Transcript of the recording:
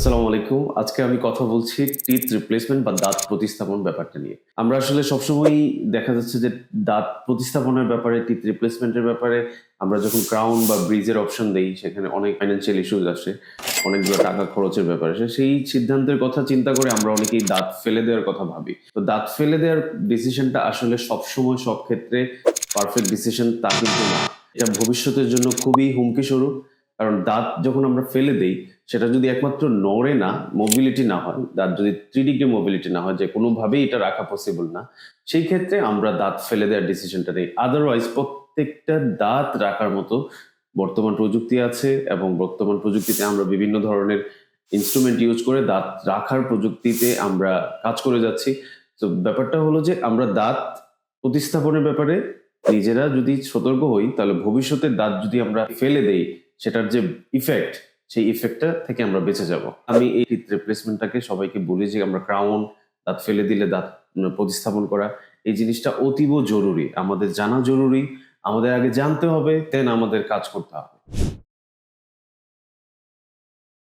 আসসালামু আলাইকুম। আজকে আমি কথা বলছি টিথ রিপ্লেসমেন্ট বা দাঁত প্রতিস্থাপন ব্যাপারটা নিয়ে। আমরা আসলে সবসময়ই দেখা যাচ্ছে যে দাঁত প্রতিস্থাপনের ব্যাপারে, টিথ রিপ্লেসমেন্ট এর ব্যাপারে আমরা যখন ক্রাউন বা ব্রিজ এর অপশন দেই, সেখানে অনেক ফাইন্যান্সিয়াল ইস্যুস আসে। অনেকগুলো টাকা খরচের ব্যাপার আসে। সেই সিদ্ধান্তের কথা চিন্তা করে আমরা অনেকেই দাঁত ফেলে দেওয়ার কথা ভাবি। তো দাঁত ফেলে দেওয়ার ডিসিশনটা আসলে সবসময় সব ক্ষেত্রে পারফেক্ট ডিসিশন তা কিন্তু না। এটা ভবিষ্যতের জন্য খুবই হুমকিস্বরূপ। কারণ দাঁত যখন আমরা ফেলে দেই, সেটা যদি একমাত্র নড়ে না, মোবিলিটি না হয়, দাঁত যদি 3 ডিগ্রি মোবিলিটি না হয় যে কোনোভাবেই এটা রাখা পসিবল না, সেই ক্ষেত্রে আমরা দাঁত ফেলে দেওয়ার ডিসিশনটা নেই। আদারওয়াইজ প্রত্যেকটা দাঁত রাখার মতো বর্তমান প্রযুক্তি আছে এবং বর্তমান প্রযুক্তিতে আমরা বিভিন্ন ধরনের ইন্সট্রুমেন্ট ইউজ করে দাঁত রাখার প্রযুক্তিতে আমরা কাজ করে যাচ্ছি। তো ব্যাপারটা হলো যে আমরা দাঁত প্রতিস্থাপনের ব্যাপারে নিজেরা যদি সতর্ক হই, তাহলে ভবিষ্যতে দাঁত যদি আমরা ফেলে দেই, সেটার যে ইফেক্ট, সেই ইফেক্টটা থেকে আমরা বেঁচে যাব। আমি এই টিথ রিপ্লেসমেন্টটাকে সবাইকে বলি যে আমরা ক্রাউন, দাঁত ফেলে দিলে দাঁত প্রতিস্থাপন করা, এই জিনিসটা অতীব জরুরি। আমাদের জানা জরুরি। আমাদের আগে জানতে হবে, দেন আমাদের কাজ করতে হবে।